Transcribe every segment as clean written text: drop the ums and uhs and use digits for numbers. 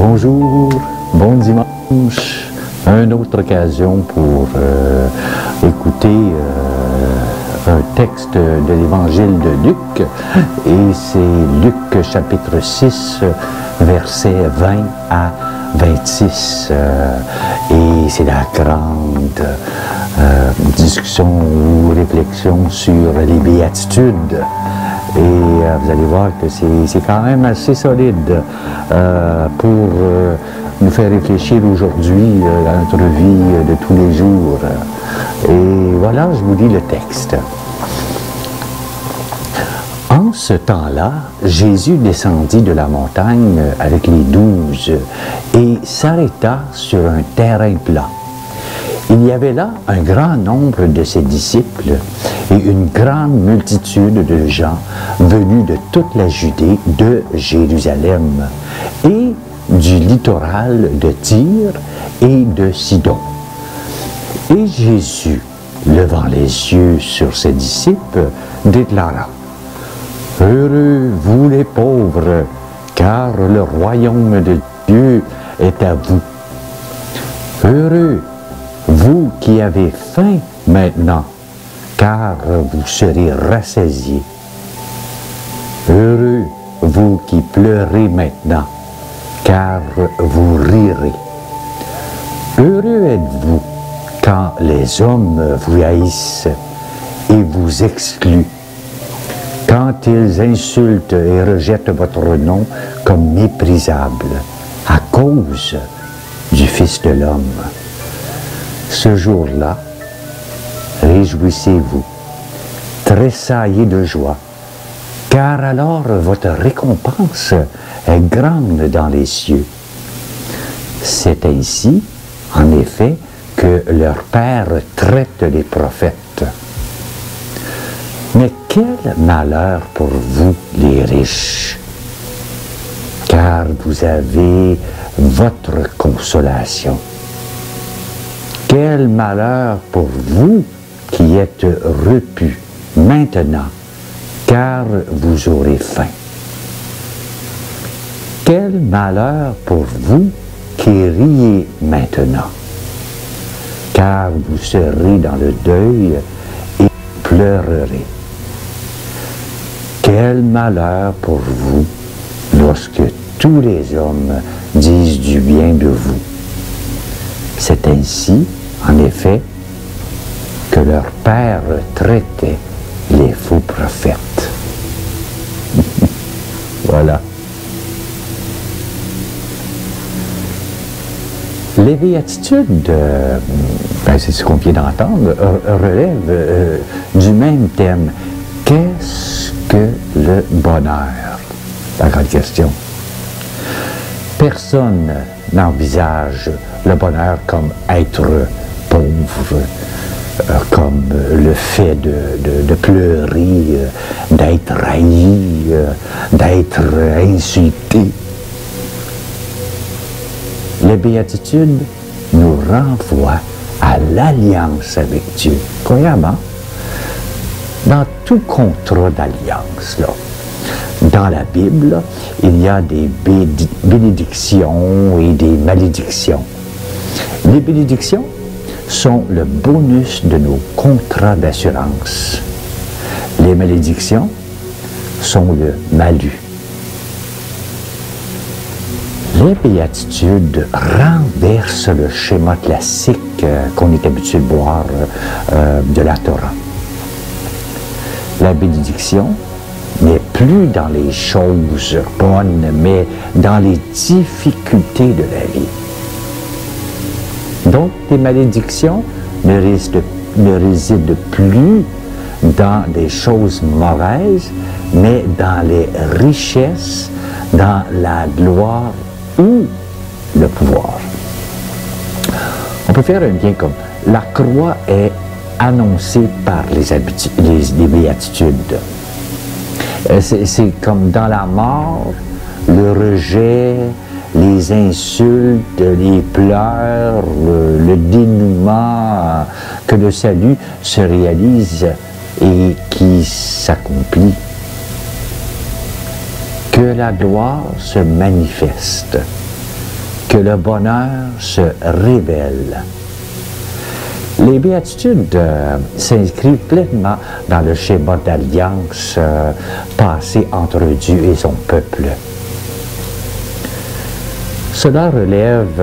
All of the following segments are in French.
Bonjour, bon dimanche, une autre occasion pour écouter un texte de l'évangile de Luc, et c'est Luc chapitre 6, versets 20 à 26, et c'est la grande discussion ou réflexion sur les béatitudes. Et vous allez voir que c'est quand même assez solide pour nous faire réfléchir aujourd'hui à notre vie de tous les jours. Et voilà, je vous lis le texte. En ce temps-là, Jésus descendit de la montagne avec les 12 et s'arrêta sur un terrain plat. Il y avait là un grand nombre de ses disciples et une grande multitude de gens venus de toute la Judée, de Jérusalem et du littoral de Tyr et de Sidon. Et Jésus, levant les yeux sur ses disciples, déclara: « Heureux vous les pauvres, car le royaume de Dieu est à vous. Heureux vous qui avez faim maintenant, car vous serez rassasiés. Heureux vous qui pleurez maintenant, car vous rirez. Heureux êtes-vous quand les hommes vous haïssent et vous excluent, quand ils insultent et rejettent votre nom comme méprisable à cause du Fils de l'homme. Ce jour-là, réjouissez-vous, tressaillez de joie, car alors votre récompense est grande dans les cieux. C'est ainsi, en effet, que leur Père traite les prophètes. Mais quel malheur pour vous, les riches, car vous avez votre consolation. Quel malheur pour vous qui êtes repus maintenant, car vous aurez faim. Quel malheur pour vous qui riez maintenant, car vous serez dans le deuil et pleurerez. Quel malheur pour vous lorsque tous les hommes disent du bien de vous. C'est ainsi, en effet, que leur Père traitait les faux prophètes. Voilà. Les béatitudes, c'est ce qu'on vient d'entendre, relèvent du même thème. Qu'est-ce que le bonheur? La grande question. Personne n'envisage le bonheur comme être pauvre, comme le fait de pleurer, d'être haï, d'être insulté. Les béatitudes nous renvoient à l'alliance avec Dieu. Premièrement, dans tout contrat d'alliance, dans la Bible, il y a des bénédictions et des malédictions. Les bénédictions sont le bonus de nos contrats d'assurance. Les malédictions sont le malus. Les béatitudes renversent le schéma classique qu'on est habitué de voir de la Torah. La bénédiction n'est plus dans les choses bonnes, mais dans les difficultés de la vie. Donc, les malédictions ne résident plus dans des choses mauvaises, mais dans les richesses, dans la gloire ou le pouvoir. On peut faire un lien comme la croix est annoncée par les béatitudes. C'est comme dans la mort, le rejet, les insultes, les pleurs, le dénouement, que le salut se réalise et qui s'accomplit. Que la gloire se manifeste. que le bonheur se révèle. Les béatitudes s'inscrivent pleinement dans le schéma d'alliance passé entre Dieu et son peuple. Cela relève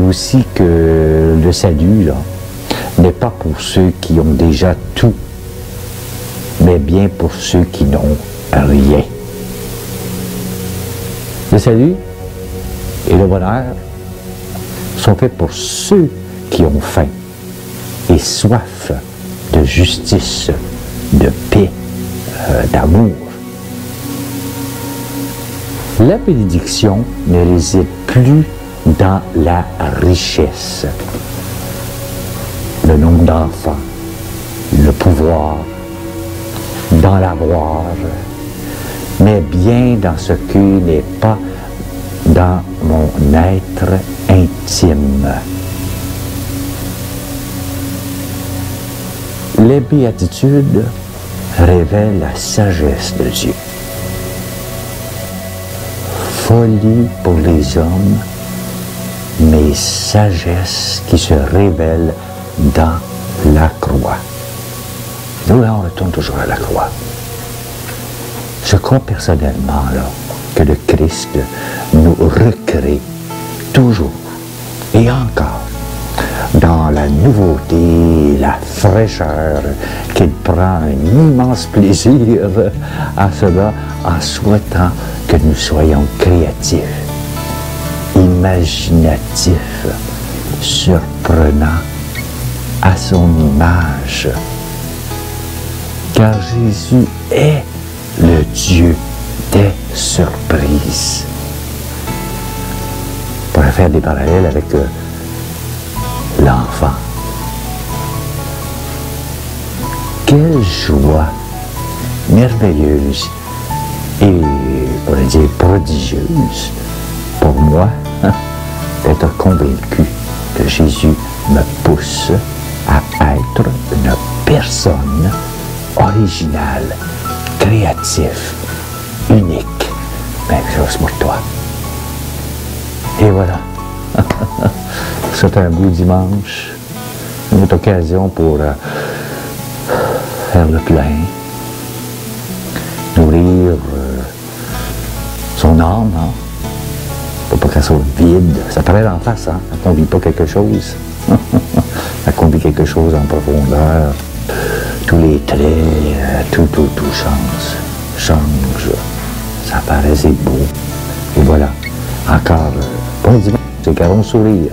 aussi que le salut n'est pas pour ceux qui ont déjà tout, mais bien pour ceux qui n'ont rien. Le salut et le bonheur sont faits pour ceux qui ont faim et soif de justice, de paix, d'amour. La bénédiction ne réside plus dans la richesse, le nombre d'enfants, le pouvoir, dans l'avoir, mais bien dans ce qui n'est pas dans mon être intime. Les béatitudes révèlent la sagesse de Dieu. Folie pour les hommes, mais sagesse qui se révèle dans la croix. Nous, là, on retourne toujours à la croix. Je crois personnellement que le Christ nous recrée toujours et encore dans la nouveauté, la fraîcheur, qu'il prend un immense plaisir à cela en souhaitant que nous soyons créatifs, imaginatifs, surprenants à son image. Car Jésus est le Dieu des surprises. On pourrait faire des parallèles avec l'enfant. Quelle joie merveilleuse et, on pourrait dire, prodigieuse pour moi d'être convaincu que Jésus me pousse à être une personne originale, créatif, unique, même chose pour toi. Et voilà. C'est un beau dimanche, une autre occasion pour faire le plein, nourrir son âme, pour pas qu'elle soit vide. Ça paraît en face, quand on ne vit pas quelque chose. Quand on vit quelque chose en profondeur, tous les traits, tout change. Ça paraissait beau. Et voilà, encore, bon dimanche, c'est qu'à bon sourire.